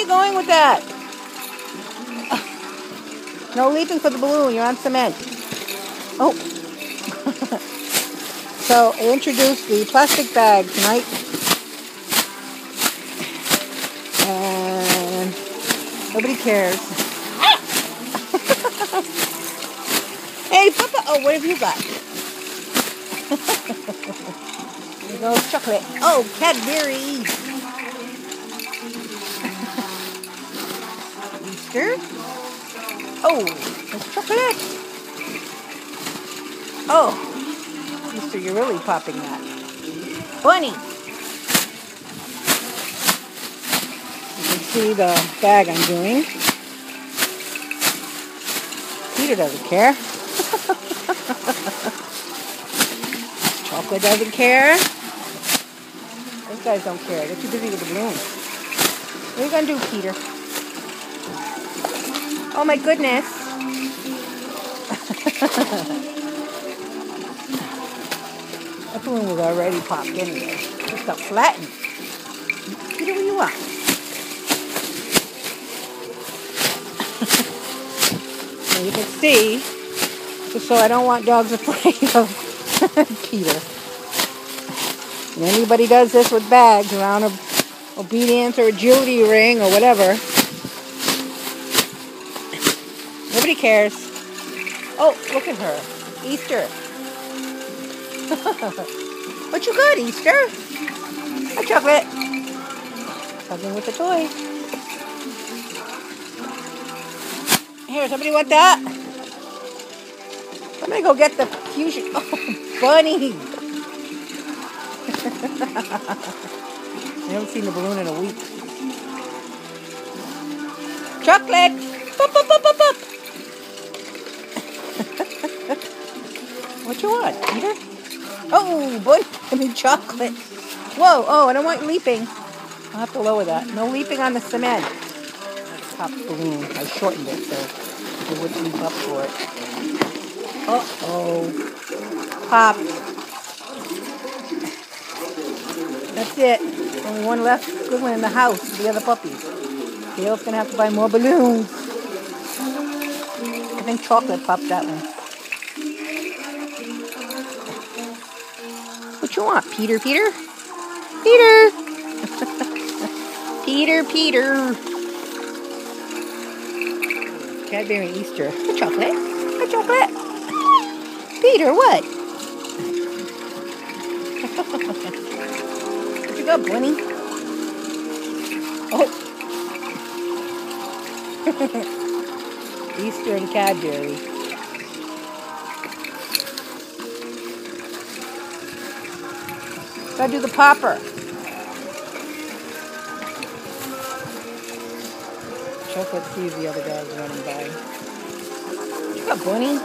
going with that? No leaping for the balloon. You're on cement. Oh. So I introduced the plastic bag tonight. And nobody cares. Hey, Papa. Oh, what have you got? There goes chocolate. Oh, Cadbury. Easter. Oh, there's chocolate. Oh, Easter, you're really popping that. Bunny. You can see the bag I'm doing. Peter doesn't care. Chocolate doesn't care. Those guys don't care. They're too busy with the balloons. What are you going to do, Peter? Oh my goodness. That balloon was already popped anyway. Just got flattened. Peter, what do you want? Now you can see, just so I don't want dogs afraid of Peter. And anybody does this with bags around a obedience or agility ring or whatever, nobody cares. Oh, look at her. Easter. What you got, Easter? A chocolate. Something with a toy. Here, somebody want that? I'm going to go get the fusion. Oh, bunny. I haven't seen the balloon in a week. Chocolate. Pop, pop, pop, pop, pop. What you want, Peter? Oh, boy, give me chocolate. Whoa, oh, I don't want leaping. I'll have to lower that. No leaping on the cement. Top balloon. I shortened it so it wouldn't leap up for it. Uh-oh. Pop. That's it. Only one left squiggling in the house, the other puppies. Gail's going to have to buy more balloons. I think chocolate popped that one. What you want, Peter? Peter? Peter! Peter! Cadbury Easter. A chocolate? A chocolate? Peter, what? What you got, Bunny? Oh! Easter and Cadbury. Gotta do the popper. Chocolate sees the other dogs running by. What you got, Bunny?